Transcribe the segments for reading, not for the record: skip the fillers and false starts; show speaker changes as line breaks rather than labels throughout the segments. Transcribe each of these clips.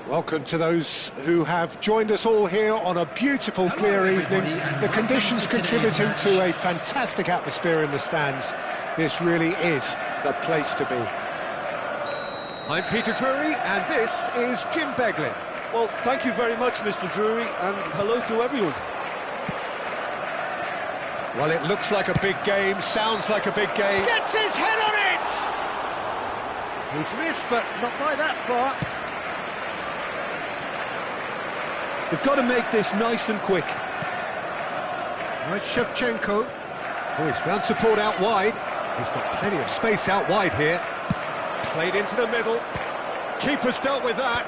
Welcome to those who have joined us all here on a beautiful, clear evening. The conditions contributing to a fantastic atmosphere in the stands. This really is the place to be. I'm Peter Drury, and this is Jim Beglin.
Well, thank you very much, Mr. Drury, and hello to everyone.
Well, it looks like a big game, sounds like a big game. Gets his head on it! He's missed, but not by that far.
They've got to make this nice and quick.
Right, Shevchenko. Oh, he's found support out wide. He's got plenty of space out wide here. Played into the middle. Keeper's dealt with that.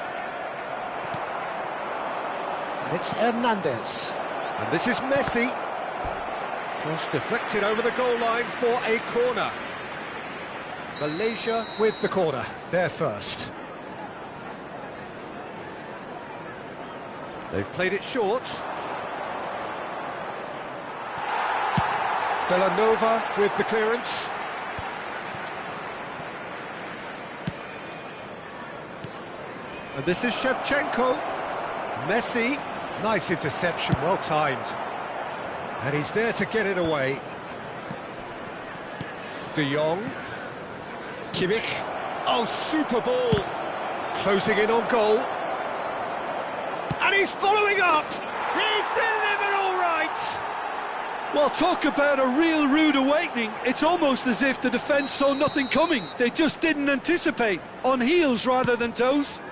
And it's Hernandez. And this is Messi. Cross deflected over the goal line for a corner. Malaysia with the corner. They're first. They've played it short. Villanova with the clearance. And this is Shevchenko. Messi. Nice interception, well timed. And he's there to get it away. De Jong. Kimmich. Oh, super ball. Closing in on goal. And he's following up! He's delivered all right!
Well, talk about a real rude awakening. It's almost as if the defence saw nothing coming. They just didn't anticipate. On heels rather than toes.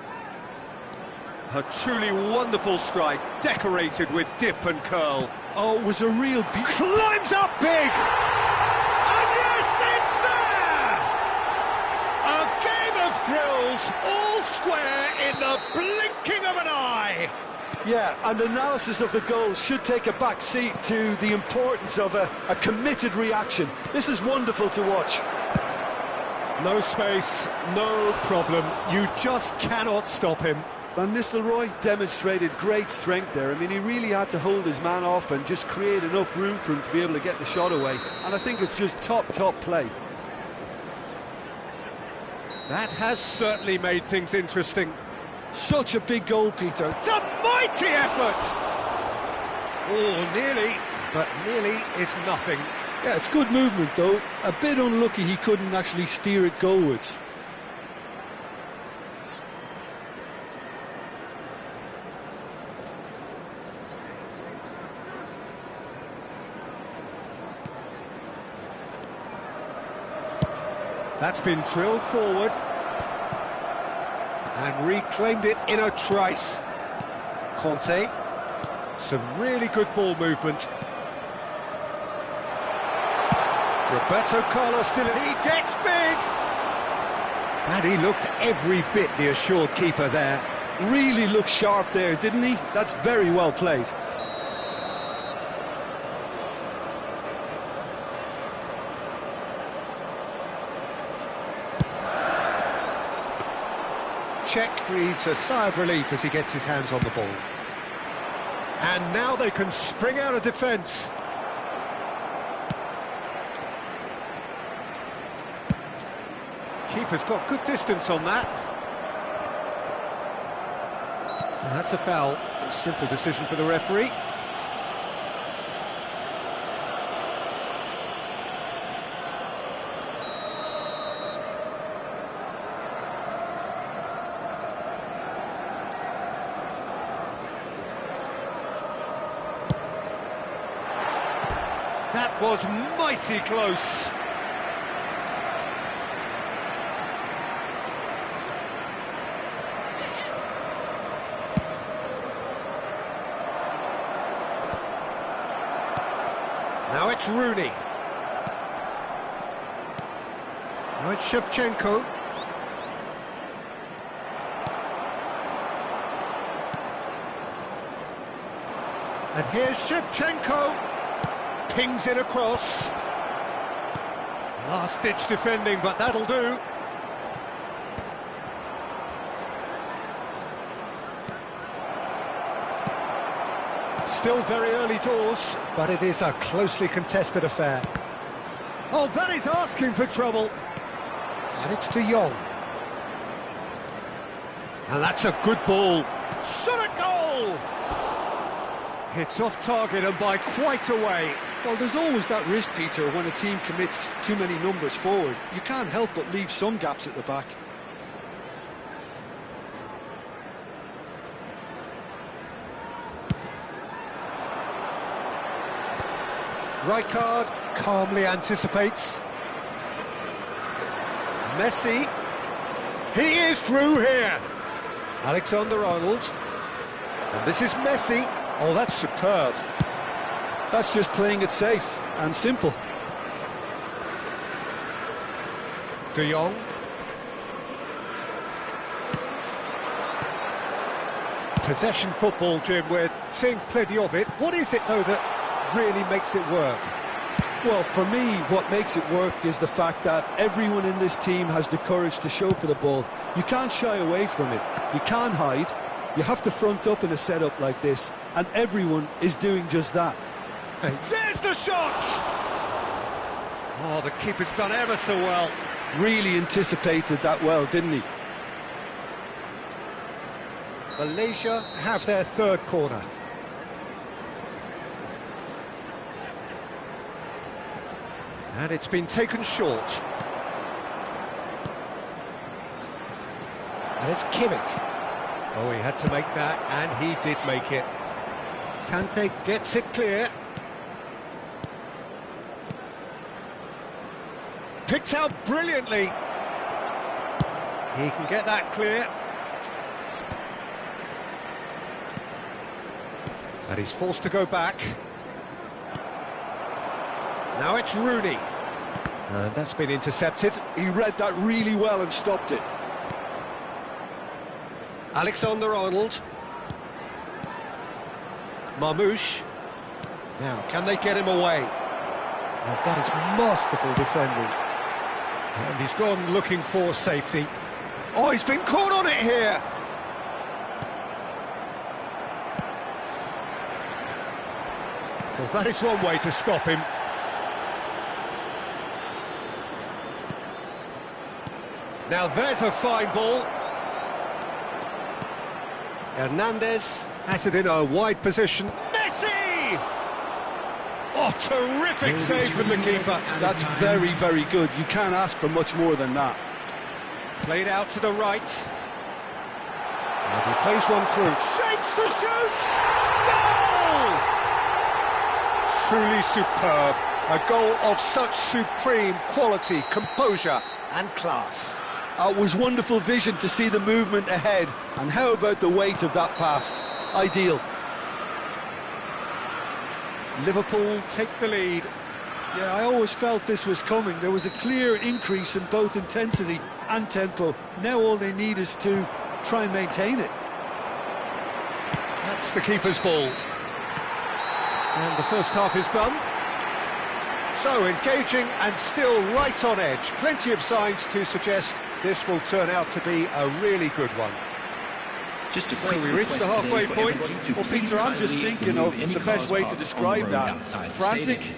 A truly wonderful strike, decorated with dip and curl.
Oh, it was a real
climbs up big! And yes, it's there! A game of thrills, all square in the blinking of an eye!
Yeah, and analysis of the goal should take a back seat to the importance of a committed reaction. This is wonderful to watch.
No space, no problem. You just cannot stop him.
Van Nistelrooy demonstrated great strength there. I mean, he really had to hold his man off and just create enough room for him to be able to get the shot away. And I think it's just top play.
That has certainly made things interesting.
Such a big goal, Peter.
It's a mighty effort! Oh, nearly, but nearly is nothing.
Yeah, it's good movement, though. A bit unlucky he couldn't actually steer it goalwards.
That's been drilled forward. And reclaimed it in a trice. Conte. Some really good ball movement. Roberto Carlos still in. He gets big! And he looked every bit the assured keeper there.
Really looked sharp there, didn't he? That's very well played.
Czech breathes a sigh of relief as he gets his hands on the ball. And now they can spring out of defence. Keeper's got good distance on that. And that's a foul. A simple decision for the referee. That was mighty close. Now it's Rooney. Now it's Shevchenko. And here's Shevchenko. Pings it across. Last-ditch defending, but that'll do. Still very early doors, but it is a closely contested affair. Oh, that is asking for trouble. And it's De Jong. And that's a good ball. Shot a goal! Hits off target and by quite a way.
Well, there's always that risk, Peter, when a team commits too many numbers forward. You can't help but leave some gaps at the back.
Rijkaard calmly anticipates. Messi. He is through here. Alexander-Arnold. And this is Messi. Oh, that's superb.
That's just playing it safe and simple.
De Jong. Possession football, Jim, we're seeing plenty of it. What is it, though, that really makes it work?
Well, for me, what makes it work is the fact that everyone in this team has the courage to show for the ball. You can't shy away from it. You can't hide. You have to front up in a setup like this, and everyone is doing just that.
Hey, there's the shot! Oh, the keeper's done ever so well.
Really anticipated that well, didn't he?
Malaysia have their third corner. And it's been taken short. And it's Kimmich. Oh, he had to make that, and he did make it. Kante gets it clear. Picked out brilliantly. He can get that clear. And he's forced to go back. Now it's Rooney. And that's been intercepted.
He read that really well and stopped it.
Alexander-Arnold. Marmoush. Now, can they get him away? And that is masterful defending. And he's gone looking for safety. Oh, he's been caught on it here! Well, that is one way to stop him. Now there's a fine ball. Hernandez has it in a wide position. Messi! Oh, terrific save from the keeper.
That's very, very good. You can't ask for much more than that.
Played out to the right. And he plays one through. Shapes to shoot! Goal! Truly superb. A goal of such supreme quality, composure and class.
It was wonderful vision to see the movement ahead, and how about the weight of that pass? Ideal.
Liverpool take the lead.
Yeah, I always felt this was coming. There was a clear increase in both intensity and tempo. Now all they need is to try and maintain it.
That's the keeper's ball. And the first half is done. So engaging and still right on edge. Plenty of signs to suggest this will turn out to be a really good one.
So
we reached the halfway point.
Well, Peter, I'm just thinking of the best way to describe that. Frantic,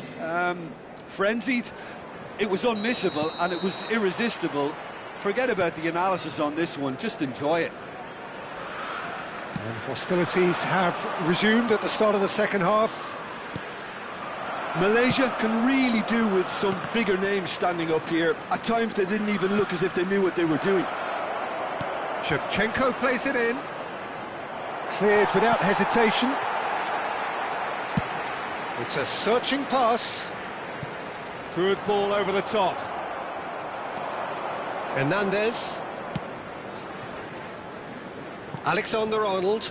frenzied. It was unmissable and it was irresistible. Forget about the analysis on this one, just enjoy it.
And hostilities have resumed at the start of the second half.
Malaysia can really do with some bigger names standing up here. At times they didn't even look as if they knew what they were doing.
Shevchenko plays it in. Cleared without hesitation. It's a searching pass. Good ball over the top. Hernandez. Alexander-Arnold.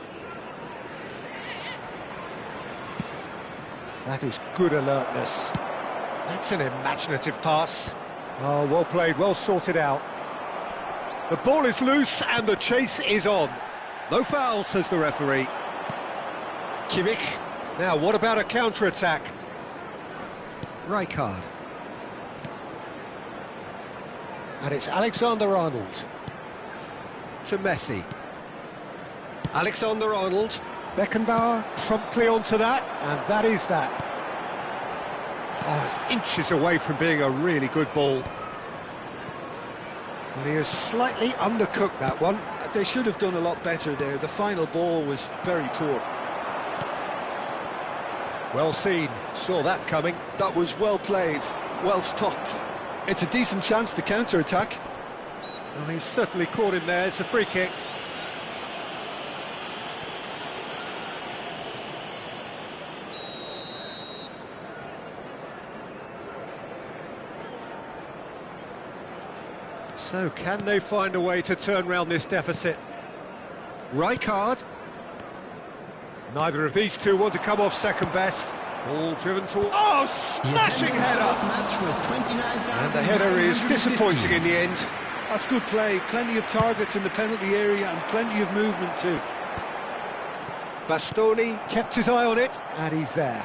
That is good alertness. That's an imaginative pass. Oh, well played, well sorted out. The ball is loose and the chase is on. No foul, says the referee. Kimmich. Now, what about a counter-attack? Rijkaard. And it's Alexander-Arnold. To Messi. Alexander-Arnold. Beckenbauer promptly onto that, and that is that. Oh, it's inches away from being a really good ball. Well, he has slightly undercooked that one.
They should have done a lot better there. The final ball was very poor.
Well seen, saw that coming.
That was well played, well stopped. It's a decent chance to counter-attack.
Well, he's certainly caught him there. It's a free kick. So, can they find a way to turn round this deficit? Rijkaard. Neither of these two want to come off second best. Ball driven toward... Oh, smashing header! And the header is disappointing in the end.
That's good play. Plenty of targets in the penalty area and plenty of movement too.
Bastoni kept his eye on it, and he's there.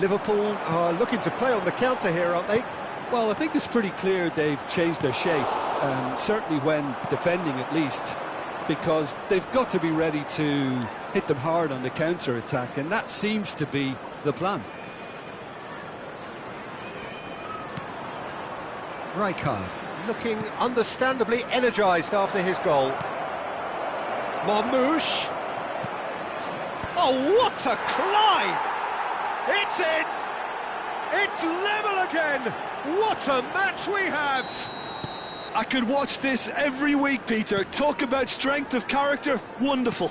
Liverpool are looking to play on the counter here, aren't they?
Well, I think it's pretty clear they've changed their shape, certainly when defending at least, because they've got to be ready to hit them hard on the counter-attack, and that seems to be the plan.
Rijkaard looking understandably energised after his goal. Marmoush. Oh, what a climb! It's in! It's level again! What a match we have!
I could watch this every week, Peter. Talk about strength of character. Wonderful.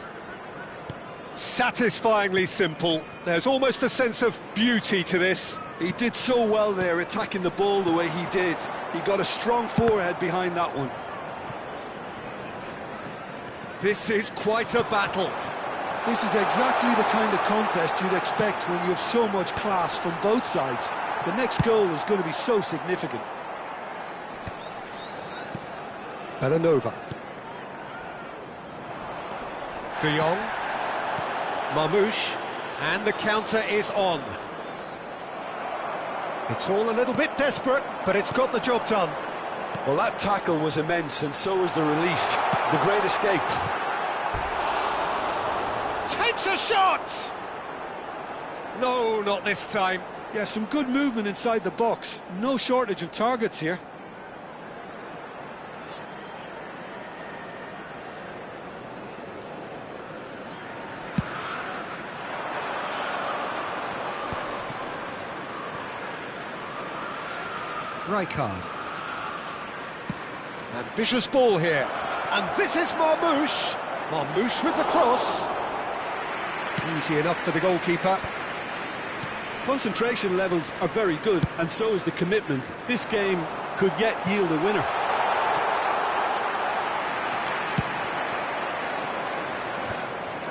Satisfyingly simple. There's almost a sense of beauty to this.
He did so well there, attacking the ball the way he did. He got a strong forehead behind that one.
This is quite a battle.
This is exactly the kind of contest you'd expect when you have so much class from both sides. The next goal is going to be so significant.
Belanova. De Jong. Marmoush. And the counter is on. It's all a little bit desperate, but it's got the job done.
Well, that tackle was immense, and so was the relief. The great escape.
Takes a shot! No, not this time.
Yeah, some good movement inside the box. No shortage of targets here.
Rijkaard. Ambitious ball here. And this is Marmoush. Marmoush with the cross. Easy enough for the goalkeeper.
Concentration levels are very good, and so is the commitment. This game could yet yield a winner.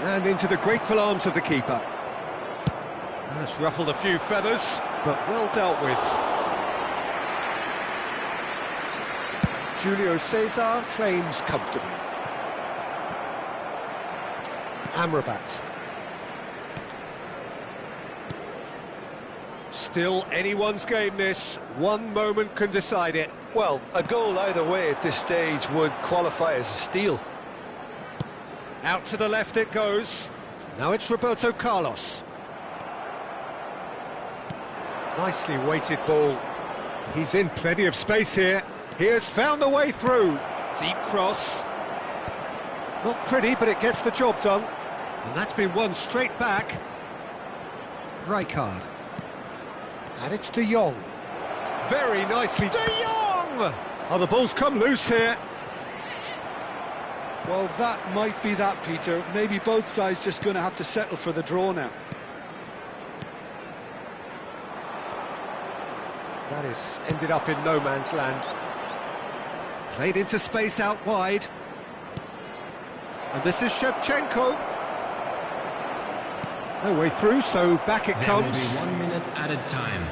And into the grateful arms of the keeper. That's ruffled a few feathers, but well dealt with. Julio Cesar claims comfortably. Amrabat. Still anyone's game this. One moment can decide it.
Well, a goal either way at this stage would qualify as a steal.
Out to the left it goes. Now it's Roberto Carlos. Nicely weighted ball. He's in plenty of space here. He has found the way through. Deep cross. Not pretty, but it gets the job done. And that's been won straight back. Rijkaard. And it's De Jong. Very nicely. De Jong! Oh, the ball's come loose here.
Well, that might be that, Peter. Maybe both sides just going to have to settle for the draw now.
That is ended up in no man's land. Played into space out wide. And this is Shevchenko. No way through, so back it comes.
There will be 1 minute added time.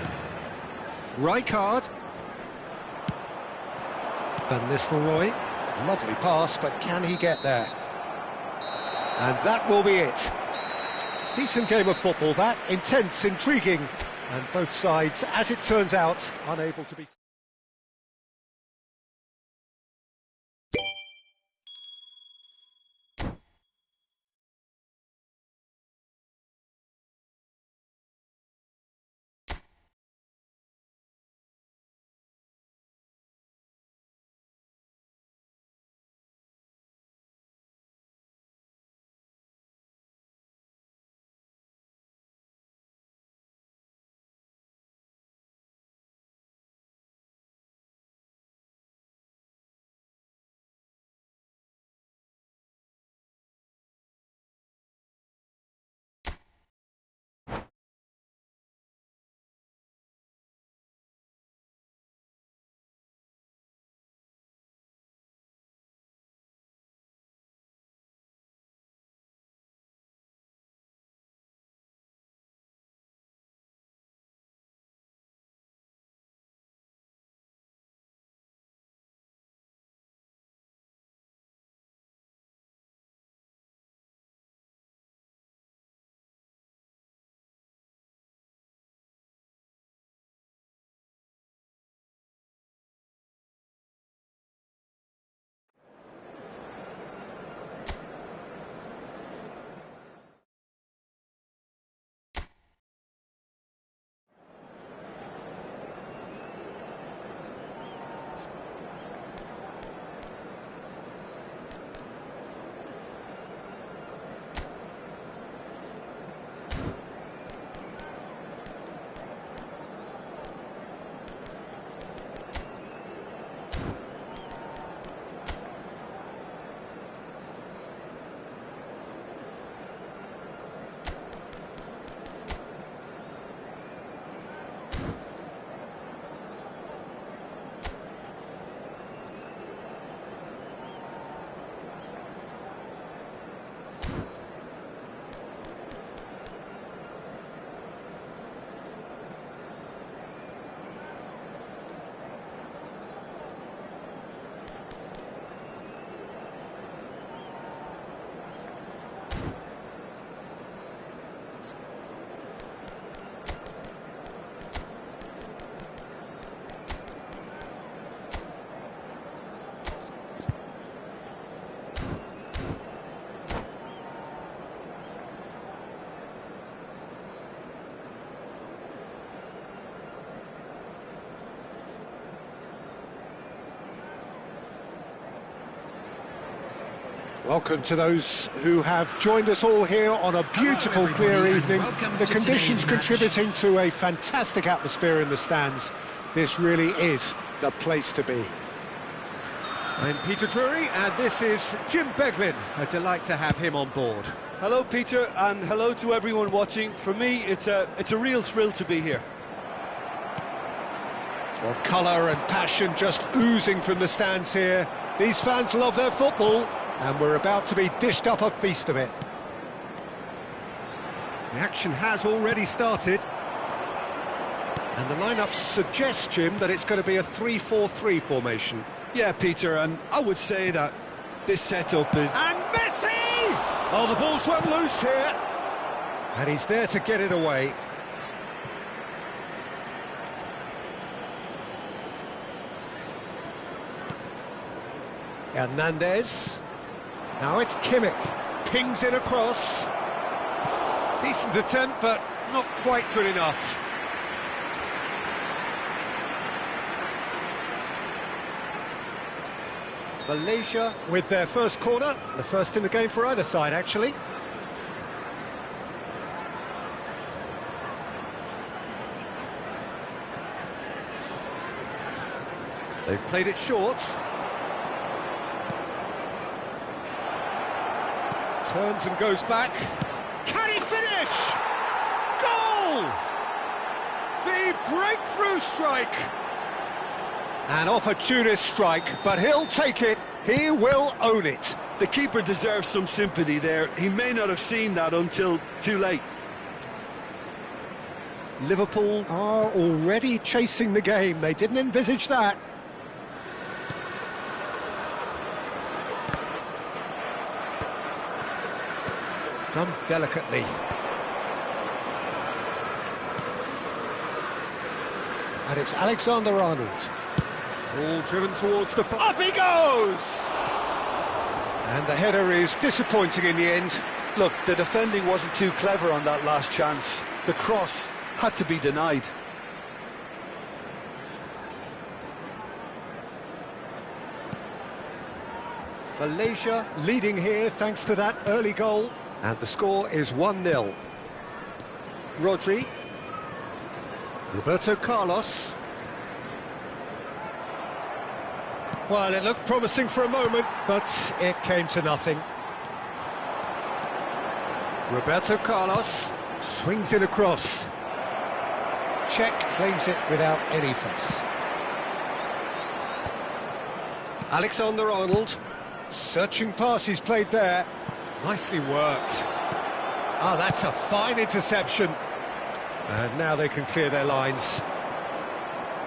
Rijkaard. Van Nistelrooy. Lovely pass, but can he get there? And that will be it. Decent game of football, that. Intense, intriguing. And both sides, as it turns out, unable to be... Welcome to those who have joined us all here on a beautiful, clear evening. The conditions contributing to a fantastic atmosphere in the stands. This really is the place to be.
I'm Peter Drury, and this is Jim Beglin. A delight to have him on board.
Hello, Peter, and hello to everyone watching. For me, it's a real thrill to be here.
Well, colour and passion just oozing from the stands here. These fans love their football, and we're about to be dished up a feast of it.
The action has already started. And the lineup suggests, Jim, that it's going to be a 3-4-3 formation.
Yeah, Peter, and I would say that this setup is...
And Messi! Oh, the ball's run loose here.
And he's there to get it away. Hernandez. Now it's Kimmich.
Pings it across. Decent attempt, but not quite good enough.
Malaysia with their first corner, the first in the game for either side, actually.
They've played it short. Turns and goes back. Can he finish? Goal! The breakthrough strike.
An opportunist strike, but he'll take it. He will own it.
The keeper deserves some sympathy there. He may not have seen that until too late.
Liverpool are already chasing the game. They didn't envisage that. Done delicately. And it's Alexander-Arnold.
Ball driven towards the... Up he goes!
And the header is disappointing in the end.
Look, the defending wasn't too clever on that last chance. The cross had to be denied.
Malaysia leading here thanks to that early goal.
And the score is 1-0. Rodri. Roberto Carlos.
Well, it looked promising for a moment, but it came to nothing.
Roberto Carlos.
Swings it across. Czech claims it without any fuss.
Alexander-Arnold.
Searching pass he's played there.
Nicely worked.
Oh, that's a fine interception. And now they can clear their lines.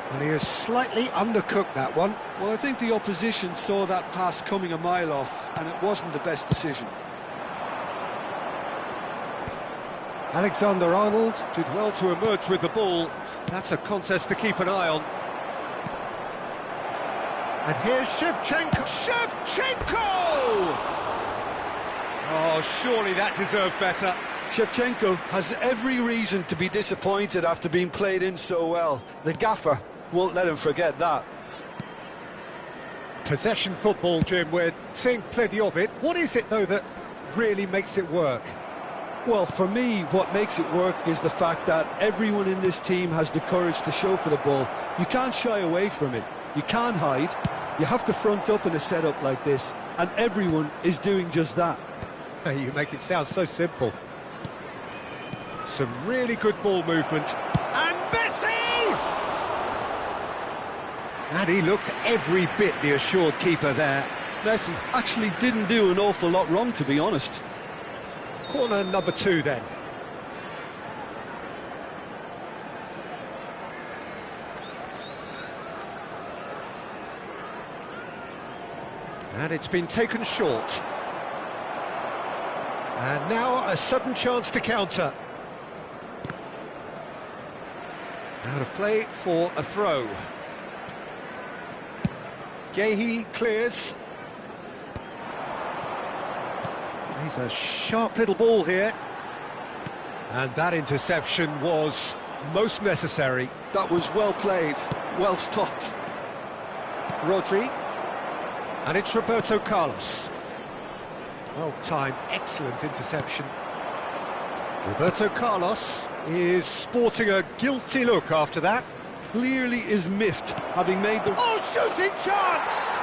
And he has slightly undercooked that one.
Well, I think the opposition saw that pass coming a mile off, and it wasn't the best decision.
Alexander-Arnold
did well to emerge with the ball. That's a contest to keep an eye on. And here's Shevchenko. Shevchenko!
Oh, surely that deserved better.
Shevchenko has every reason to be disappointed after being played in so well. The gaffer won't let him forget that.
Possession football, Jim, we're seeing plenty of it. What is it, though, that really makes it work?
Well, for me, what makes it work is the fact that everyone in this team has the courage to show for the ball. You can't shy away from it. You can't hide. You have to front up in a setup like this, and everyone is doing just that.
You make it sound so simple. Some really good ball movement.
And Messi! And he looked every bit the assured keeper there.
Messi actually didn't do an awful lot wrong, to be honest.
Corner number 2 then.
And it's been taken short.
And now a sudden chance to counter.
Out of play for a throw.
Guehi clears.
He's a sharp little ball here.
And that interception was most necessary.
That was well played, well stopped.
Rodri. And it's Roberto Carlos. Well timed, excellent interception. Roberto Carlos is sporting a guilty look after that.
Clearly is miffed, having made the...
Oh, shooting chance!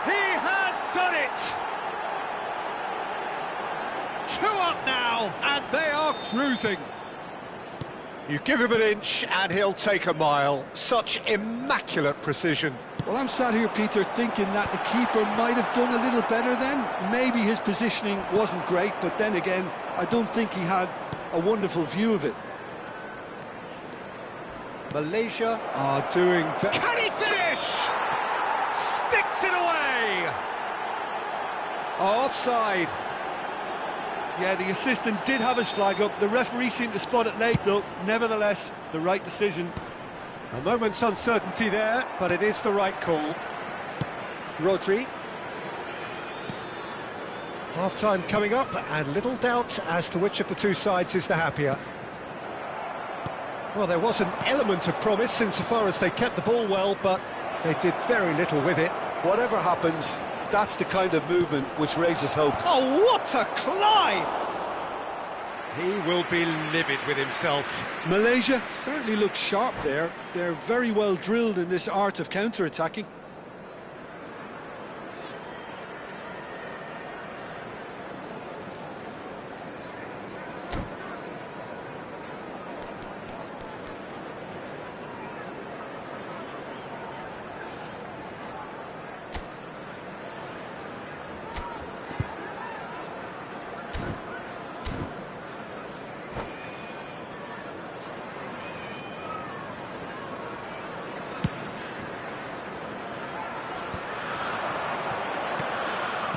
He has done it! 2 up now, and they are cruising. You give him an inch and he'll take a mile. Such immaculate precision.
Well, I'm sat here, Peter, thinking that the keeper might have done a little better then. Maybe his positioning wasn't great, but then again, I don't think he had a wonderful view of it.
Malaysia are doing... Can he finish? Sticks it away! Offside.
Yeah, the assistant did have his flag up. The referee seemed to spot it late, though. Nevertheless, the right decision.
A moment's uncertainty there, but it is the right call. Rodri. Half-time coming up, and little doubt as to which of the two sides is the happier. Well, there was an element of promise insofar as they kept the ball well, but they did very little with it.
Whatever happens, that's the kind of movement which raises hope.
Oh, what a climb! He will be livid with himself.
Malaysia certainly looks sharp there. They're very well drilled in this art of counter-attacking.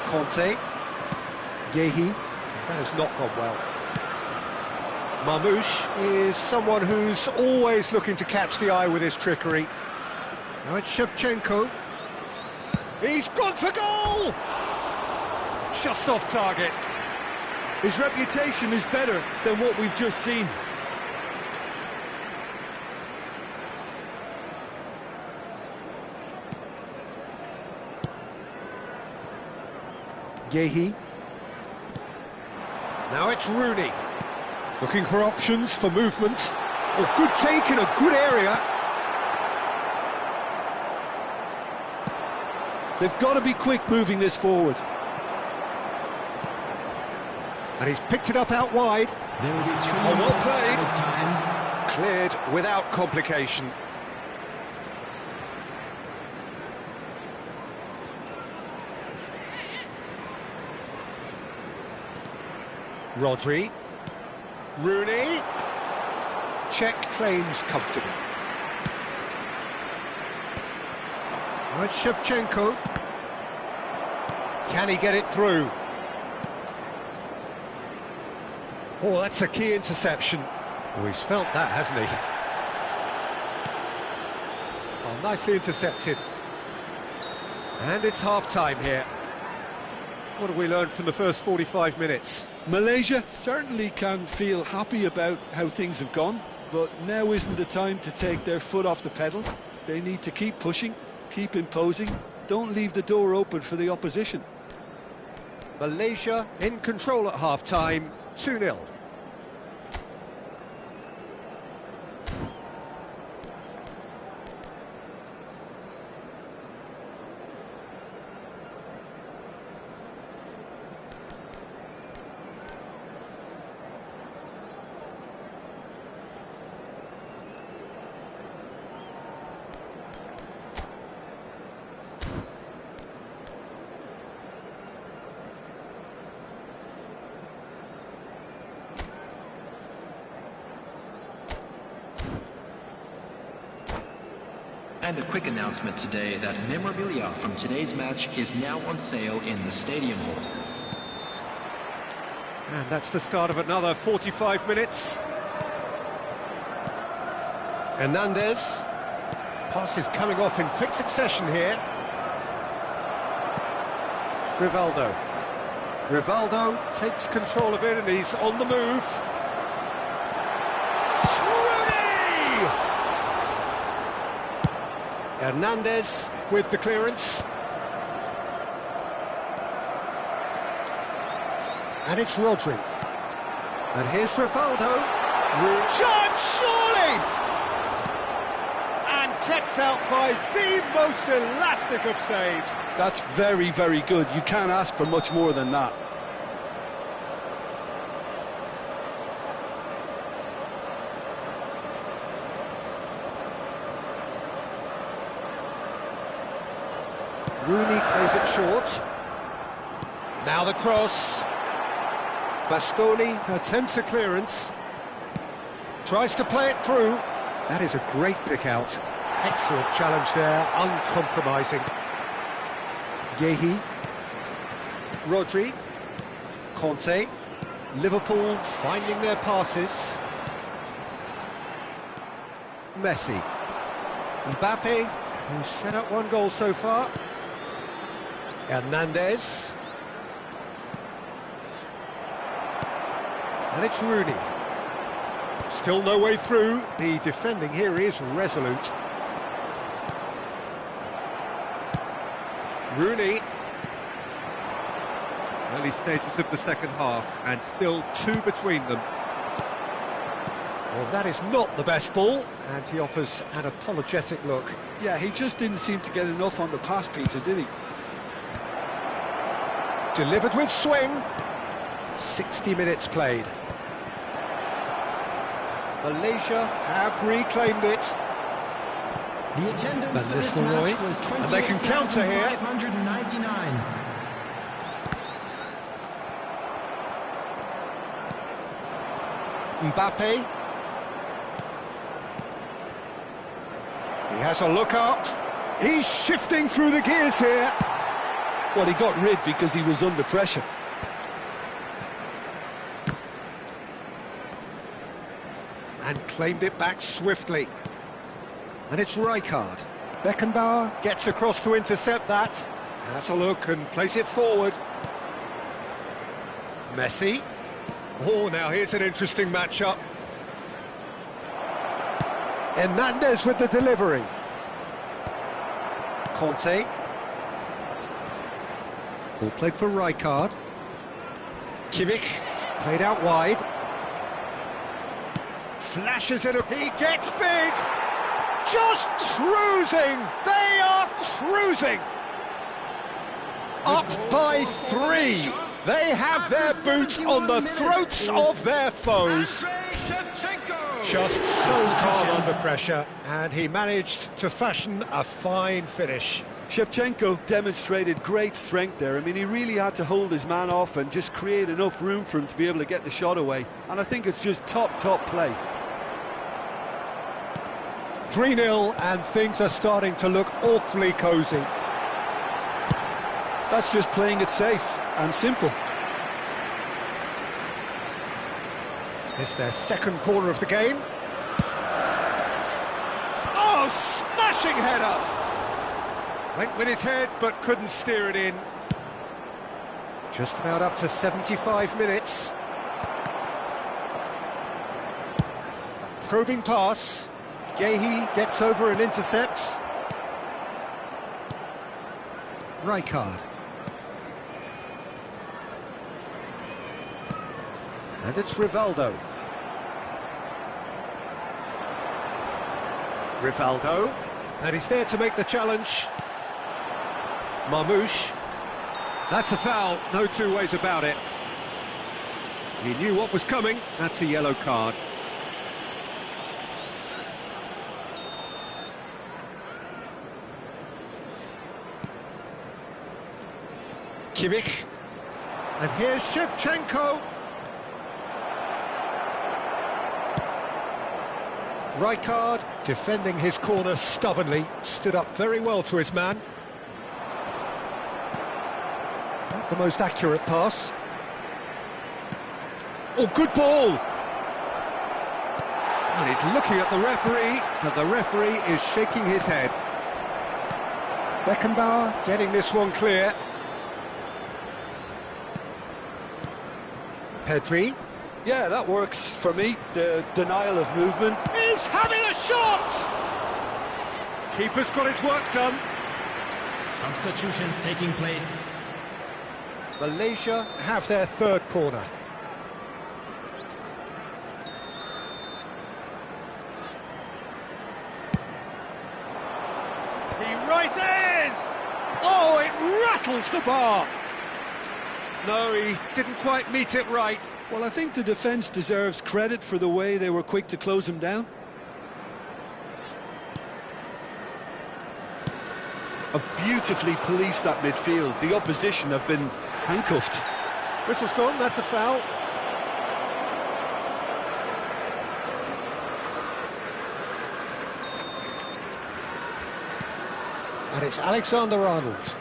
Conte, Gehi, that has not gone well. Marmoush is someone who's always looking to catch the eye with his trickery. Now it's Shevchenko. He's gone for goal! Just off target.
His reputation is better than what we've just seen.
Gehi. Now it's Rooney. Looking for options for movement. Oh, good take in a good area.
They've got to be quick moving this forward.
And he's picked it up out wide.
There will be 3
Oh, well
minutes
played.
added time.
Cleared without complication. Rodri. Rooney. Check claims comfortably. Now it's Shevchenko. Can he get it through? Oh, that's a key interception. Oh, he's felt that, hasn't he? Oh, nicely intercepted. And it's half-time here. What have we learned from the first 45 minutes?
Malaysia certainly can feel happy about how things have gone, but now isn't the time to take their foot off the pedal. They need to keep pushing, keep imposing, don't leave the door open for the opposition.
Malaysia in control at half-time, 2-0.
And a quick announcement today that memorabilia from today's match is now on sale in the stadium hall.
And that's the start of another 45 minutes. Hernandez. Pass is coming off in quick succession here. Rivaldo. Rivaldo takes control of it and he's on the move. Rooney! Hernandez with the clearance.
And it's Rodri. And here's Rivaldo. Shot, surely! And kept out by the most elastic of saves.
That's very, very good. You can't ask for much more than that.
Rooney plays it short. Now the cross. Bastoni attempts a clearance. Tries to play it through. That is a great pick out. Excellent challenge there, uncompromising. Guehi. Rodri. Conte. Liverpool finding their passes. Messi. Mbappe, who's set up one goal so far. Hernandez. And it's Rooney. Still no way through. The defending here is resolute. Rooney.
Early stages of the second half, and still two between them.
Well, that is not the best ball, and he offers an apologetic look.
Yeah, he just didn't seem to get enough on the pass, Peter, did he?
Delivered with swing. 60 minutes played. Malaysia have reclaimed it.
The attendance
Van
for this
Nistelrooy,
match was
and they can counter here.
28,599.
Mbappe. He has a look up. He's shifting through the gears here.
Well, he got rid because he was under pressure.
And claimed it back swiftly. And it's Rijkaard. Beckenbauer gets across to intercept that. Has a look and plays it forward. Messi. Oh, now here's an interesting matchup. Hernandez with the delivery. Conte. Ball played for Rijkaard. Kimmich played out wide. Flashes it up. He gets big. Just cruising. They are cruising. Up by 3. They have their boot on the throats of their foes. Just so calm under pressure, and he managed to fashion a fine finish.
Shevchenko demonstrated great strength there. I mean, he really had to hold his man off and just create enough room for him to be able to get the shot away. And I think it's just top play.
3-0, and things are starting to look awfully cosy.
That's just playing it safe and simple.
It's their second corner of the game. Oh, smashing header! Went with his head, but couldn't steer it in. Just about up to 75 minutes. A probing pass. Guehi gets over and intercepts. Rijkaard. And it's Rivaldo. Rivaldo. And he's there to make the challenge. Marmoush. That's a foul, no two ways about it. He knew what was coming. That's a yellow card. Kimmich. And here's Shevchenko. Rijkaard, defending his corner stubbornly, stood up very well to his man. Not the most accurate pass. Oh, good ball! And he's looking at the referee, but the referee is shaking his head. Beckenbauer getting this one clear. Pedri.
Yeah, that works for me. The denial of movement.
He's having a shot! Keeper's got his work done.
Substitutions taking place.
Malaysia have their third corner. He rises! Oh, it rattles the bar! No, he didn't quite meet it right.
Well, I think the defence deserves credit for the way they were quick to close him down. Have beautifully policed that midfield. The opposition have been handcuffed.
Whistle's gone, that's a foul. And it's Alexander Arnold.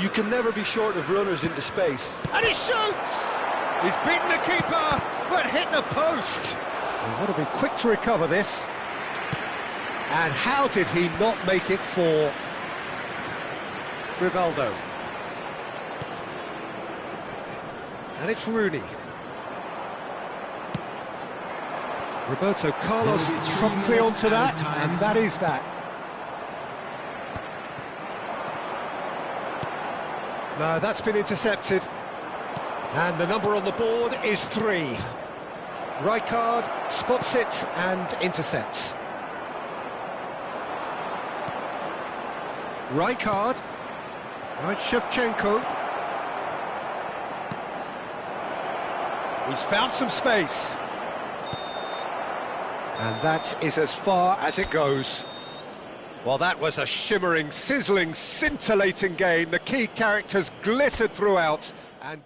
You can never be short of runners into space.
And he shoots! He's beaten the keeper, but hit the post. He'll want to be quick to recover this. And how did he not make it for Rivaldo? And it's Rooney. Roberto Carlos promptly onto that, and that is that. No, that's been intercepted. And the number on the board is 3. Rijkaard spots it and intercepts. Rijkaard. Now it's Shevchenko. He's found some space. And that is as far as it goes. Well, that was a shimmering, sizzling, scintillating game. The key characters glittered throughout. And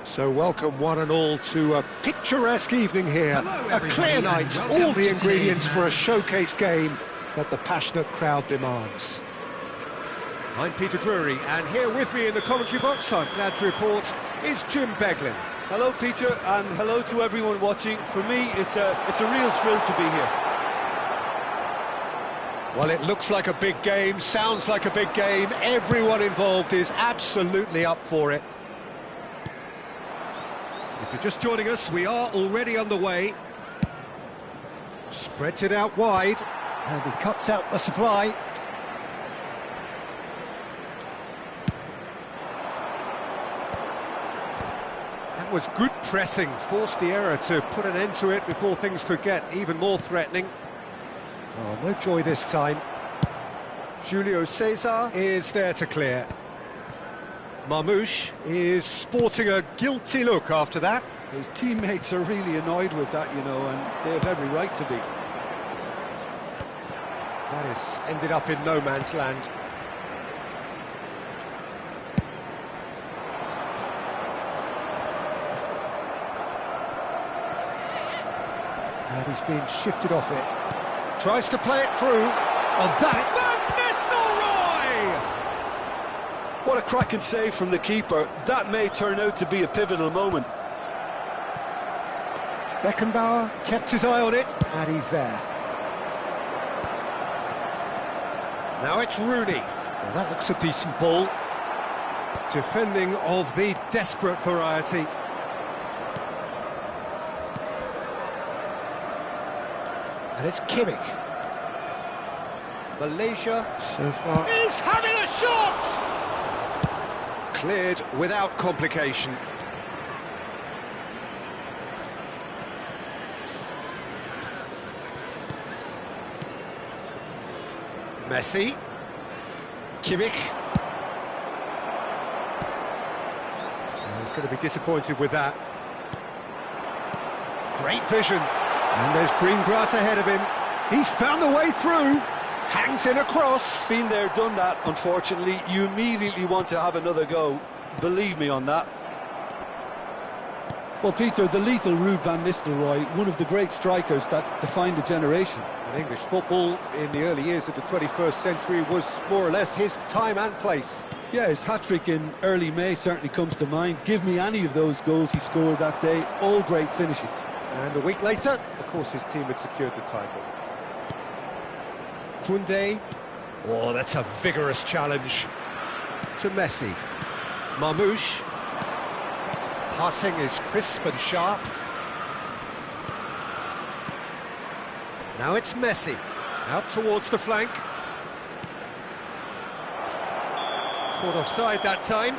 So welcome one and all to a picturesque evening here. A clear night, all the ingredients for a showcase game that the passionate crowd demands. I'm Peter Drury, and here with me in the commentary box, I'm glad to report, is Jim Beglin.
Hello, Peter, and hello to everyone watching. For me, it's a real thrill to be here.
Well, it looks like a big game, sounds like a big game. Everyone involved is absolutely up for it. If you're just joining us, we are already underway. Spreads it out wide, and he cuts out the supply. That was good pressing, forced the error to put an end to it before things could get even more threatening. Oh, no joy this time. Julio Cesar is there to clear. Marmoush is sporting a guilty look after that.
His teammates are really annoyed with that, you know, and they have every right to be.
That has ended up in no man's land. And he's being shifted off it. Tries to play it through. Oh, that...
What a cracking save from the keeper. That may turn out to be a pivotal moment.
Beckenbauer kept his eye on it, and he's there. Now it's Rooney. Well, that looks a decent ball. Defending of the desperate variety. And it's Kimmich. Malaysia so far is having a shot! Cleared without complication. Messi. Kimmich. He's going to be disappointed with that. Great vision. And there's green grass ahead of him. He's found a way through. Hangs in a cross.
Been there, done that, unfortunately. You immediately want to have another go. Believe me on that. Well, Peter, the lethal Ruud van Nistelrooy, one of the great strikers that defined a generation.
And English football in the early years of the 21st century was more or less his time and place.
Yeah, his hat-trick in early May certainly comes to mind. Give me any of those goals he scored that day, all great finishes.
And a week later, of course, his team had secured the title. Koundé. Oh, that's a vigorous challenge to Messi. Marmoush. Passing is crisp and sharp. Now it's Messi. Out towards the flank. Caught offside that time.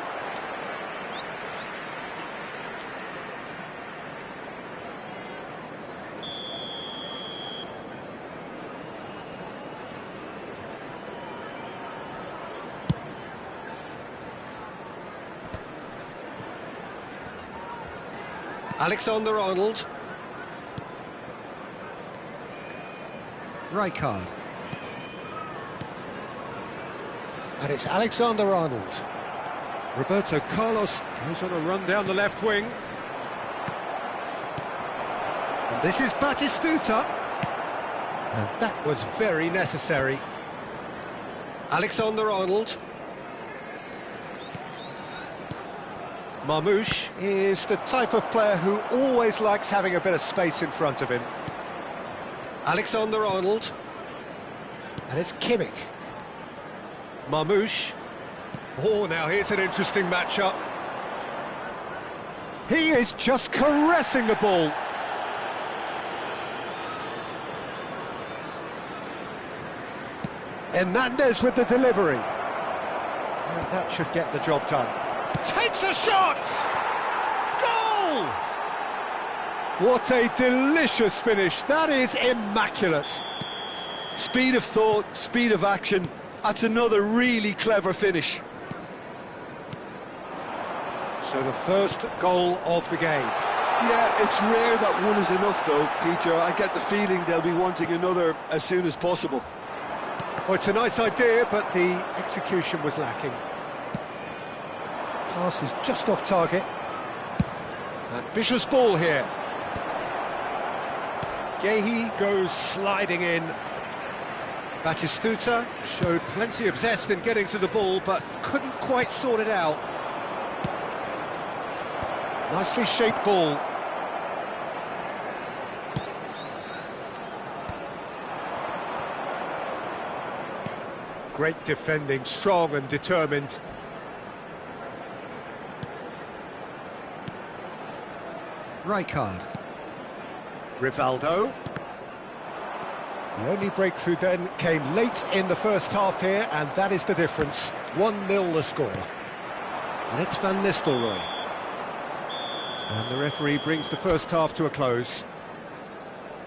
Alexander-Arnold. Rijkaard. And it's Alexander-Arnold. Roberto Carlos goes on a run down the left wing. And this is Batistuta. And that was very necessary. Alexander-Arnold. Marmoush is the type of player who always likes having a bit of space in front of him. Alexander-Arnold. And it's Kimmich. Marmoush. Oh, now here's an interesting matchup. He is just caressing the ball. Hernandez with the delivery. And that should get the job done. Takes a shot! Goal! What a delicious finish. That is immaculate.
Speed of thought, speed of action. That's another really clever finish.
So the first goal of the game.
Yeah, it's rare that one is enough though, Peter. I get the feeling they'll be wanting another as soon as possible.
Well, it's a nice idea, but the execution was lacking. Pass is just off target. Ambitious ball here. Gehi goes sliding in. Batistuta showed plenty of zest in getting to the ball, but couldn't quite sort it out. Nicely shaped ball. Great defending, strong and determined. Rijkaard. Rivaldo. The only breakthrough then came late in the first half here, and that is the difference. 1-0 the score. And it's Van Nistelrooy. And the referee brings the first half to a close.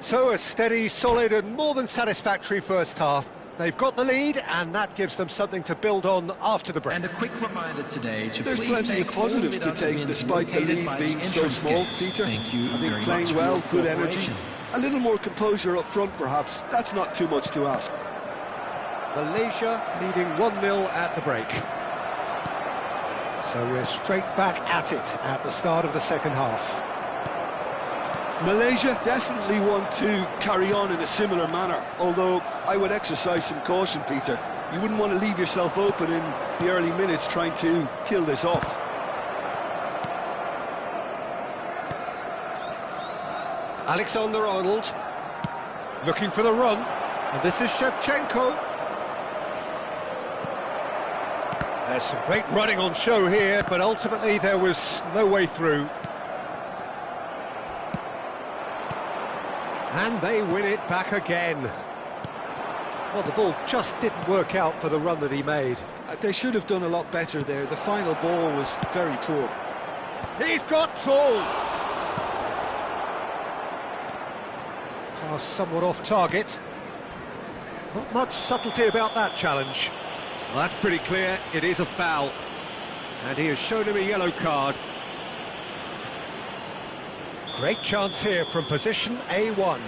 So a steady, solid and more than satisfactory first half. They've got the lead, and that gives them something to build on after the break.
And a quick reminder today to
There's
please
plenty
take
of positives to take despite the lead being so small, Peter. I think playing well, good energy, a little more composure up front perhaps. That's not too much to ask.
Malaysia leading 1-0 at the break. So we're straight back at it at the start of the second half.
Malaysia definitely want to carry on in a similar manner, although I would exercise some caution, Peter. You wouldn't want to leave yourself open in the early minutes trying to kill this off.
Alexander-Arnold looking for the run, and this is Shevchenko. There's some great running on show here, but ultimately there was no way through. And they win it back again. Well, the ball just didn't work out for the run that he made.
They should have done a lot better there. The final ball was very poor.
He's got full. Pass somewhat off target. Not much subtlety about that challenge. Well, that's pretty clear. It is a foul. And he has shown him a yellow card. Great chance here from position A1.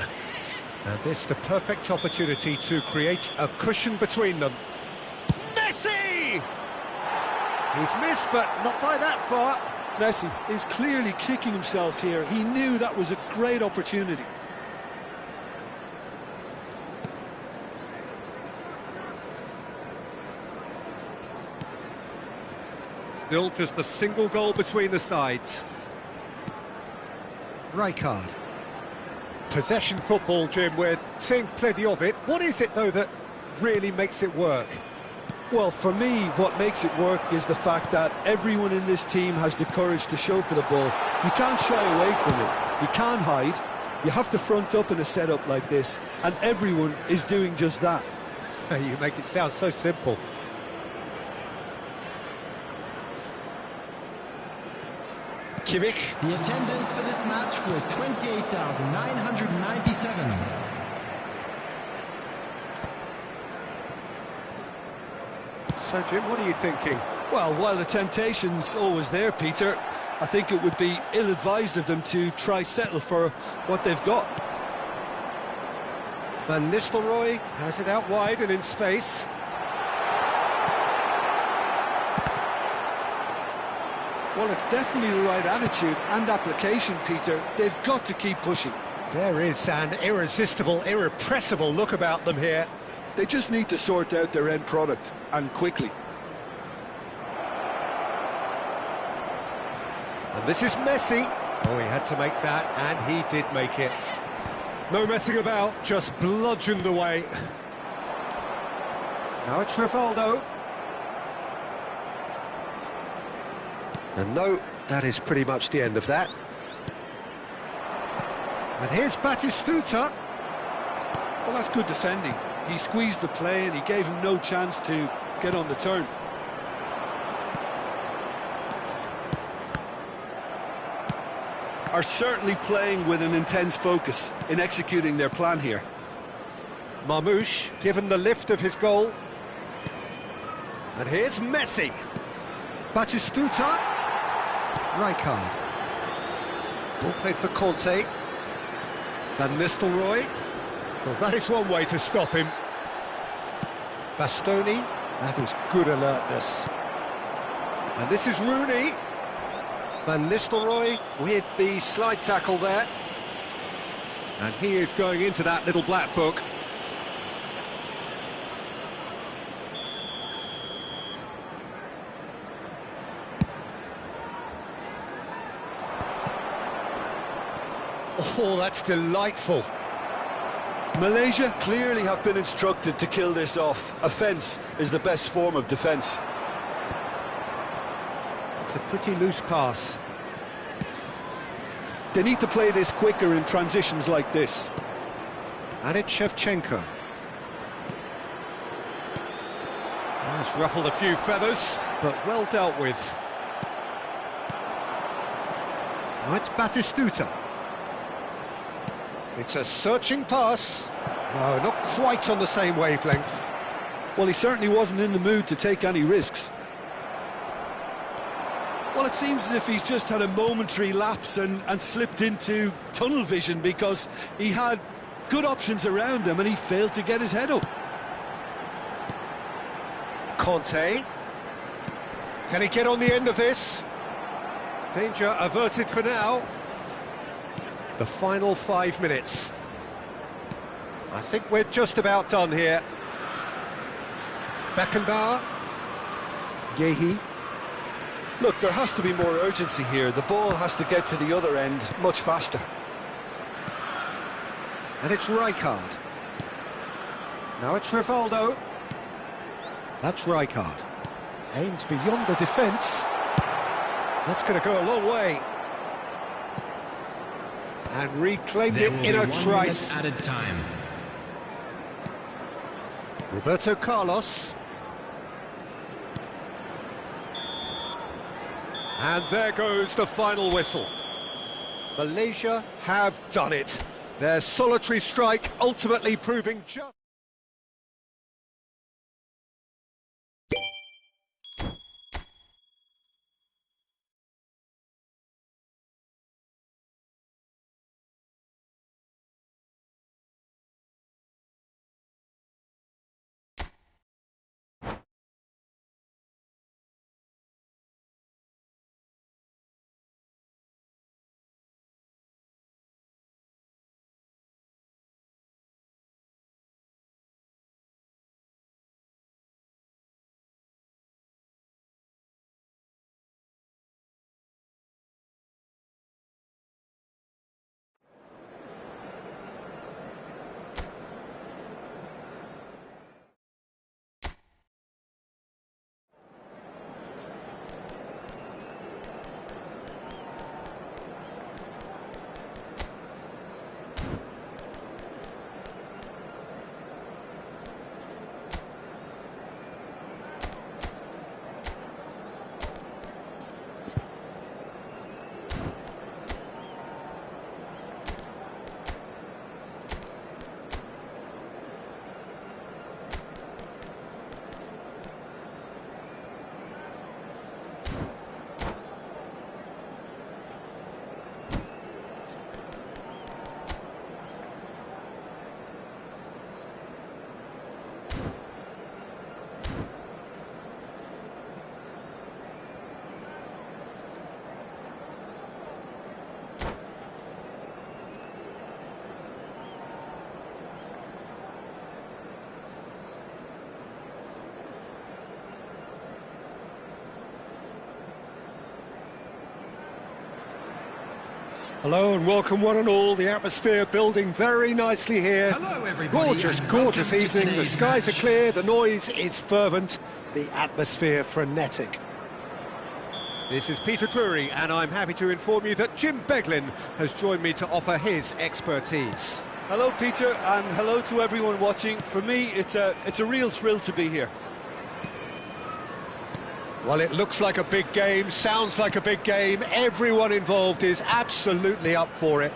And this the perfect opportunity to create a cushion between them. Messi! He's missed, but not by that far.
Messi is clearly kicking himself here. He knew that was a great opportunity.
Still just a single goal between the sides. Rijkaard. Possession football, Jim, we're seeing plenty of it. What is it, though, that really makes it work?
Well, for me, what makes it work is the fact that everyone in this team has the courage to show for the ball. You can't shy away from it. You can't hide. You have to front up in a setup like this, and everyone is doing just that.
You make it sound so simple. Kimmich.
The attendance for this match was 28,997.
So, Jim, what are you thinking?
Well, while the temptation's always there, Peter, I think it would be ill-advised of them to try settle for what they've got.
Van Nistelrooy has it out wide and in space.
Well, it's definitely the right attitude and application, Peter. They've got to keep pushing.
There is an irresistible, irrepressible look about them here.
They just need to sort out their end product, and quickly.
And this is Messi. Oh, he had to make that, and he did make it. No messing about, just bludgeoned away. Now it's Rivaldo. And no, that is pretty much the end of that. And here's Batistuta.
Well, that's good defending. He squeezed the play and he gave him no chance to get on the turn. Are certainly playing with an intense focus in executing their plan here.
Marmoush given the lift of his goal. And here's Messi. Batistuta. Rijkaard. Ball played for Conte. Van Nistelrooy. Well, that is one way to stop him. Bastoni. That is good alertness. And this is Rooney. Van Nistelrooy with the slide tackle there. And he is going into that little black book. Oh, that's delightful.
Malaysia clearly have been instructed to kill this off. Offence is the best form of defence.
It's a pretty loose pass.
They need to play this quicker in transitions like this.
And it's Shevchenko. Oh, it's ruffled a few feathers, but well dealt with. Now it's Batistuta. It's a searching pass. No, not quite on the same wavelength.
Well, he certainly wasn't in the mood to take any risks. Well, it seems as if he's just had a momentary lapse and slipped into tunnel vision, because he had good options around him and he failed to get his head up.
Conte. Can he get on the end of this? Danger averted for now. The final 5 minutes. I think we're just about done here. Beckenbauer. Yehi.
Look, there has to be more urgency here. The ball has to get to the other end much faster.
And it's Rijkaard. Now it's Rivaldo. That's Rijkaard. Aimed beyond the defence. That's going to go a long way. And reclaimed it in a trice.
Added time.
Roberto Carlos. And there goes the final whistle. Malaysia have done it. Their solitary strike ultimately proving just... Hello and welcome one and all. The atmosphere building very nicely here.
Hello everybody.
Gorgeous evening. The skies are clear, the noise is fervent, the atmosphere frenetic. This is Peter Drury and I'm happy to inform you that Jim Beglin has joined me to offer his expertise.
Hello, Peter, and hello to everyone watching. For me, it's a real thrill to be here.
Well, it looks like a big game, sounds like a big game. Everyone involved is absolutely up for it.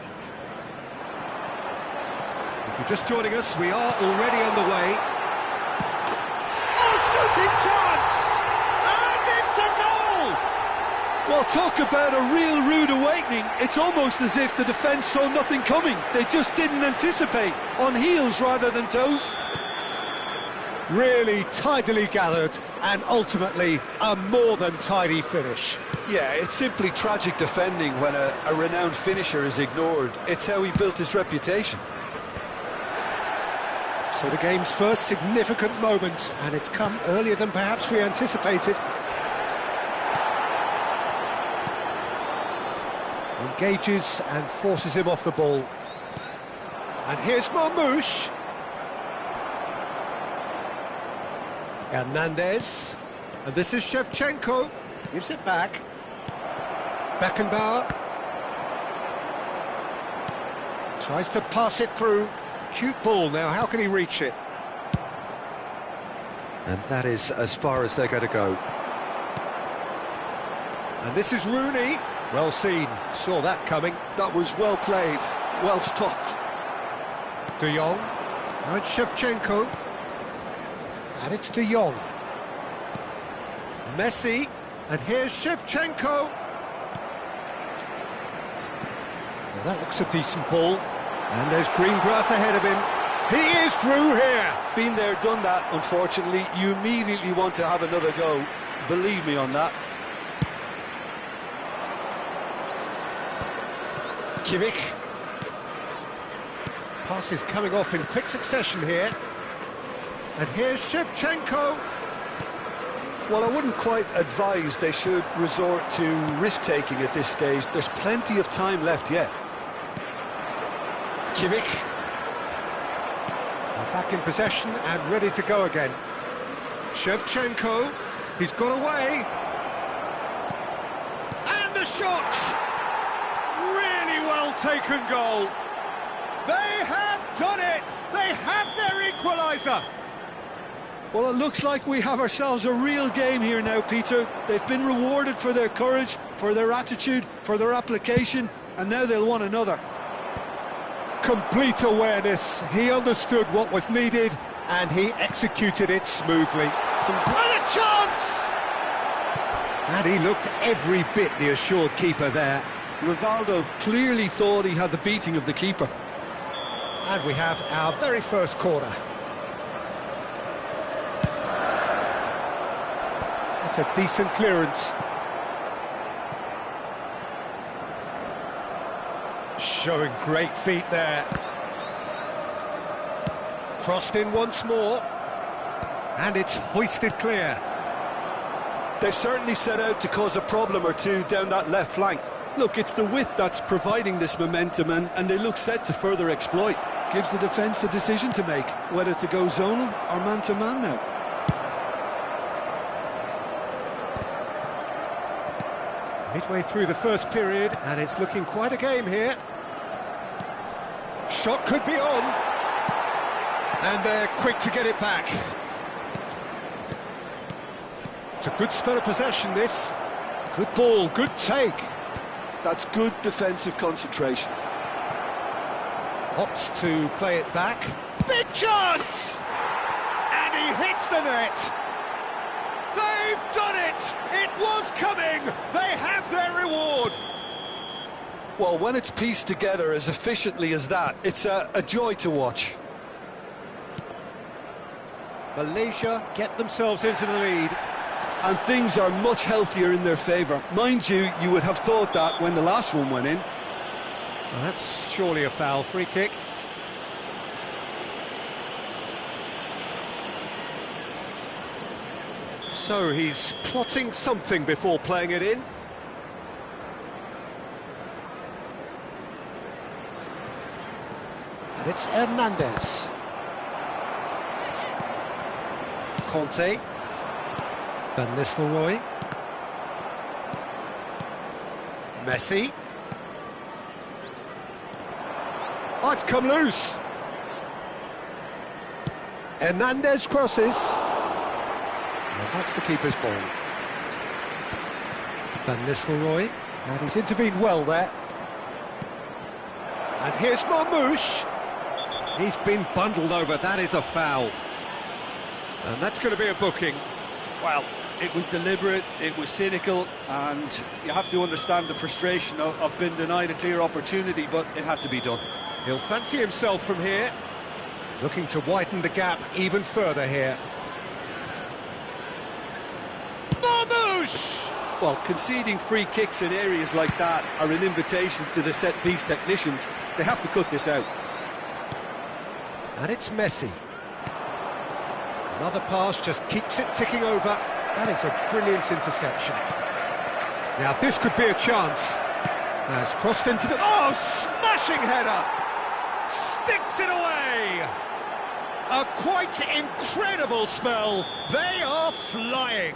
If you're just joining us, we are already on the way. Oh, shooting chance! And it's a goal!
Well, talk about a real rude awakening. It's almost as if the defence saw nothing coming. They just didn't anticipate, on heels rather than toes.
Really tidily gathered and ultimately a more than tidy finish.
Yeah, it's simply tragic defending when a renowned finisher is ignored. It's how he built his reputation.
So the game's first significant moment, and it's come earlier than perhaps we anticipated. Engages and forces him off the ball. And here's Marmoush. Hernandez. And this is Shevchenko. Gives it back. Beckenbauer. Tries to pass it through. Cute ball now, how can he reach it? And that is as far as they're going to go. And this is Rooney. Well seen, saw that coming.
That was well played, well stopped.
De Jong. Now it's Shevchenko. And it's De Jong. Messi. And here's Shevchenko. Well, that looks a decent ball. And there's green grass ahead of him. He is through here.
Been there, done that, unfortunately. You immediately want to have another go. Believe me on that.
Kimmich. Passes coming off in quick succession here. And here's Shevchenko.
Well, I wouldn't quite advise they should resort to risk-taking at this stage. There's plenty of time left yet.
Kimmich. Back in possession and ready to go again. Shevchenko. He's got away. And the shot! Really well taken goal. They have done it! They have their equaliser!
Well, it looks like we have ourselves a real game here now, Peter. They've been rewarded for their courage, for their attitude, for their application, and now they'll want another.
Complete awareness. He understood what was needed, and he executed it smoothly. Some player chance! And he looked every bit the assured keeper there.
Rivaldo clearly thought he had the beating of the keeper.
And we have our very first corner. That's a decent clearance. Showing great feet there. Crossed in once more. And it's hoisted clear.
They've certainly set out to cause a problem or two down that left flank. Look, it's the width that's providing this momentum, and they look set to further exploit. Gives the defence a decision to make, whether to go zonal or man-to-man now.
Midway through the first period, and it's looking quite a game here. Shot could be on. And they're quick to get it back. It's a good spell of possession, this. Good ball, good take.
That's good defensive concentration.
Opts to play it back. Big chance! And he hits the net. They've done it! It was coming! They have their reward!
Well, when it's pieced together as efficiently as that, it's a joy to watch.
Malaysia get themselves into the lead.
And things are much healthier in their favour. Mind you, you would have thought that when the last one went in.
Well, that's surely a foul. Free kick. So he's plotting something before playing it in. And it's Hernandez. Conte. Van Nistelrooy. Messi. Oh, it's come loose. Hernandez crosses. And that's the keeper's ball. Van Nistelrooy. And he's intervened well there. And here's Marmoush. He's been bundled over. That is a foul. And that's going to be a booking.
Well, it was deliberate, it was cynical, and you have to understand the frustration of being denied a clear opportunity, but it had to be done.
He'll fancy himself from here. Looking to widen the gap even further here. Marmoush!
Well, conceding free kicks in areas like that are an invitation to the set-piece technicians. They have to cut this out.
And it's Messi. Another pass just keeps it ticking over. That is a brilliant interception. Now this could be a chance. Now it's crossed into the... Oh, smashing header! Sticks it away! A quite incredible spell. They are flying.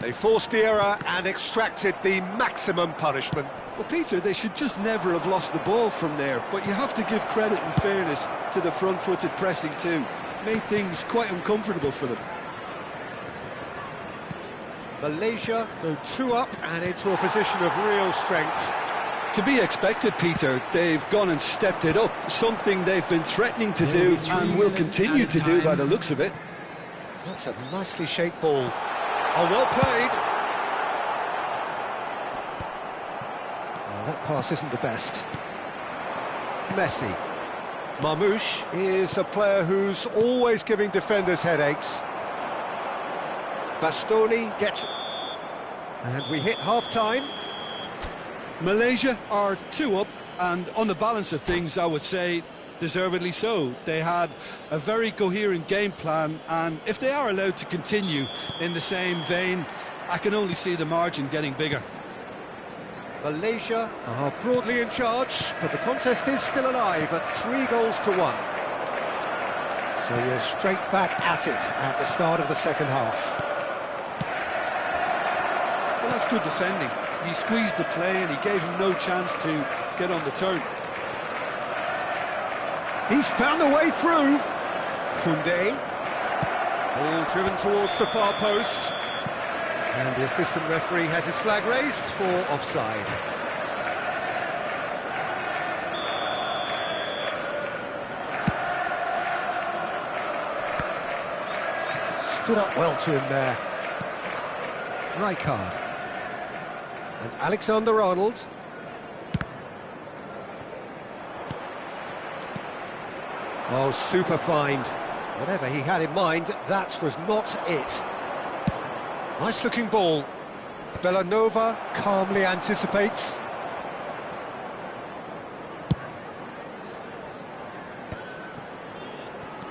They forced the error and extracted the maximum punishment.
Well, Peter, they should just never have lost the ball from there, but you have to give credit and fairness to the front-footed pressing too. Made things quite uncomfortable for them.
Malaysia go 2 up and into a position of real strength.
To be expected, Peter. They've gone and stepped it up, something they've been threatening to do and will continue to do by the looks of it.
That's a nicely shaped ball. Oh, well played. Oh, that pass isn't the best. Messi. Marmoush is a player who's always giving defenders headaches. Bastoni gets... And we hit half-time.
Malaysia are 2 up, and on the balance of things, I would say deservedly so. They had a very coherent game plan, and if they are allowed to continue in the same vein, I can only see the margin getting bigger.
Malaysia are broadly in charge, but the contest is still alive at 3-1. So we're straight back at it at the start of the second half.
Well, that's good defending. He squeezed the play and he gave him no chance to get on the turn.
He's found a way through. Koundé. Ball driven towards the far post. And the assistant referee has his flag raised for offside. Stood up well to him there. Rijkaard. And Alexander-Arnold. Oh, super find. Whatever he had in mind, that was not it. Nice looking ball. Bellanova calmly anticipates.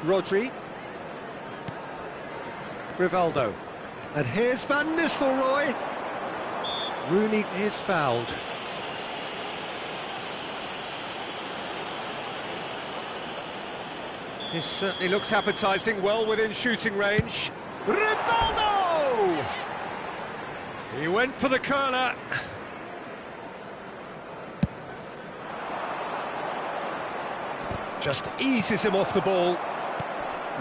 Rodri. Rivaldo. And here's Van Nistelrooy. Rooney is fouled. This certainly looks appetising, well within shooting range. Rivaldo! He went for the curler. Just eases him off the ball.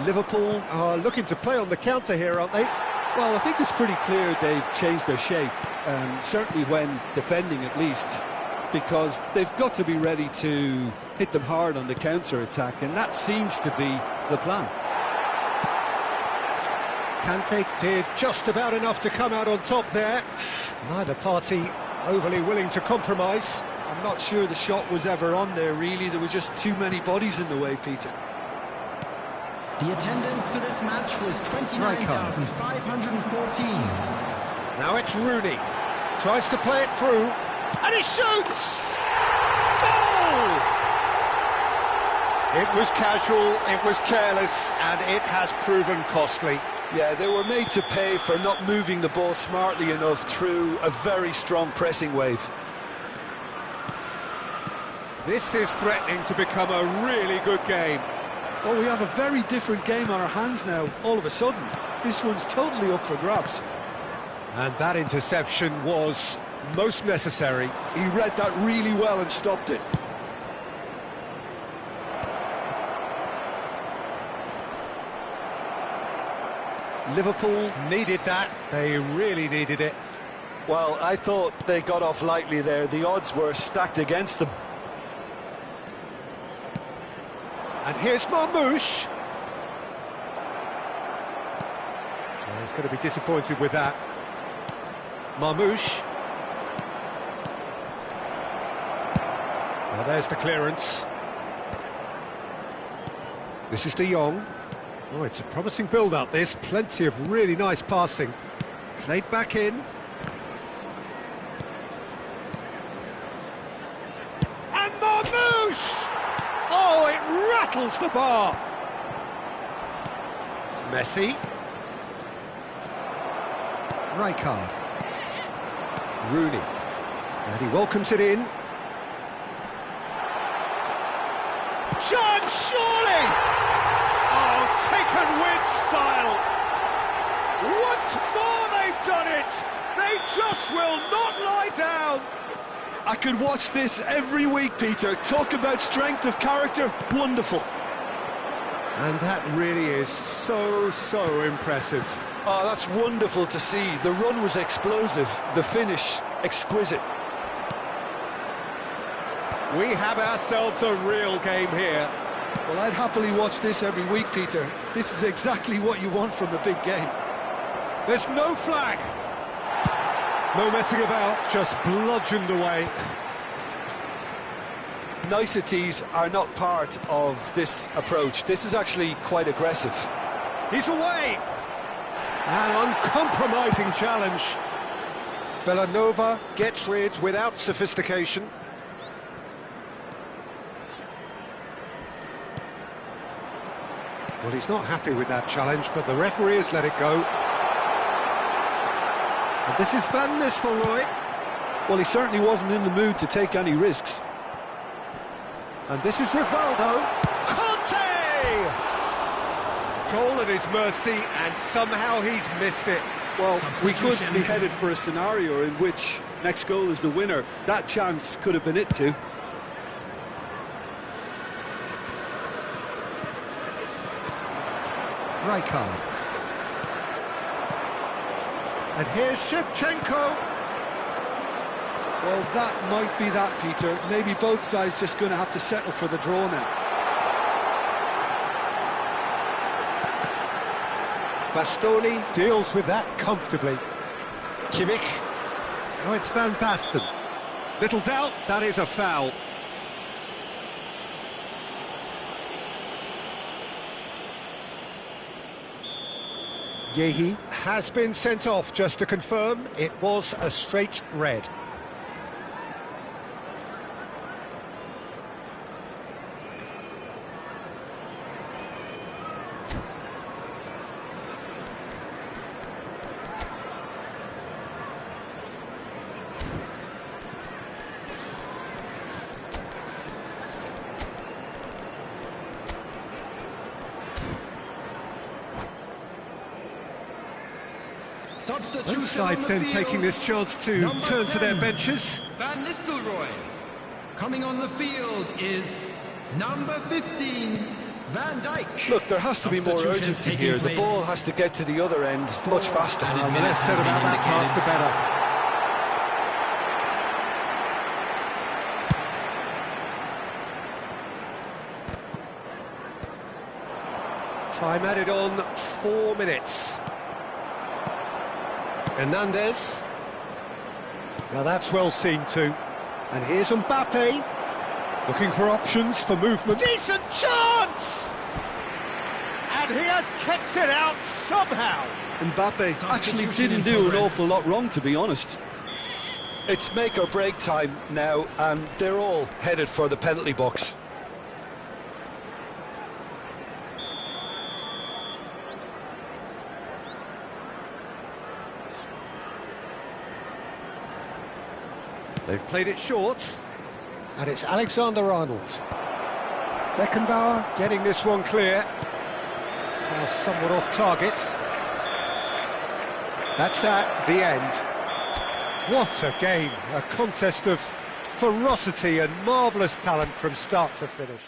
Liverpool are looking to play on the counter here, aren't they?
Well, I think it's pretty clear they've changed their shape, certainly when defending at least, because they've got to be ready to hit them hard on the counter-attack, and that seems to be the plan.
Kante did just about enough to come out on top there. Neither party overly willing to compromise.
I'm not sure the shot was ever on there, really. There were just too many bodies in the way, Peter.
The attendance for this match was 29,514.
Now it's Rooney. Tries to play it through. And he shoots! Goal! It was casual, it was careless, and it has proven costly.
Yeah, they were made to pay for not moving the ball smartly enough through a very strong pressing wave.
This is threatening to become a really good game.
Well, we have a very different game on our hands now, all of a sudden. This one's totally up for grabs.
And that interception was most necessary.
He read that really well and stopped it.
Liverpool needed that. They really needed it.
Well, I thought they got off lightly there. The odds were stacked against them.
And here's Marmoush. Well, he's going to be disappointed with that. Marmoush. Well, there's the clearance. This is De Jong. Oh, it's a promising build-up, this. Plenty of really nice passing. Played back in. Oh, it rattles the bar. Messi. Rijkaard. Rooney. And he welcomes it in. Chance, surely! Oh, taken with style. Once more they've done it. They just will not lie down.
I could watch this every week, Peter. Talk about strength of character. Wonderful.
And that really is so impressive.
Oh, that's wonderful to see. The run was explosive. The finish, exquisite.
We have ourselves a real game here.
Well, I'd happily watch this every week, Peter. This is exactly what you want from a big game.
There's no flag. No messing about, just bludgeoned away.
Niceties are not part of this approach. This is actually quite aggressive.
He's away. An uncompromising challenge. Villanova gets rid without sophistication. Well, he's not happy with that challenge, but the referee has let it go. And this is Van Nistelrooy.
Well, he certainly wasn't in the mood to take any risks.
And this is Rivaldo. Conte! Goal at his mercy, and somehow he's missed it.
Well, we could be headed for a scenario in which next goal is the winner. That chance could have been it too.
Rijkaard. And here's Shevchenko.
Well, that might be that, Peter. Maybe both sides just going to have to settle for the draw now.
Bastoni deals with that comfortably. Kimmich. Oh, it's Van Basten. Little doubt, that is a foul. Yehi has been sent off, just to confirm, it was a straight red. Both sides then taking this chance to turn to their benches.
Van Nistelrooy. Coming on the field is number 15, Van Dijk.
Look, there has to be more urgency here. The ball has to get to the other end much faster.
The less said about that pass, the better. Time added on 4 minutes. Hernandez. Now that's well seen too. And here's Mbappe. Looking for options for movement. Decent chance! And he has kept it out somehow.
Mbappe actually didn't do an awful lot wrong, to be honest. It's make or break time now, and they're all headed for the penalty box.
They've played it short, and it's Alexander-Arnold. Beckenbauer getting this one clear. Now somewhat off target. That's that, the end. What a game, a contest of ferocity and marvellous talent from start to finish.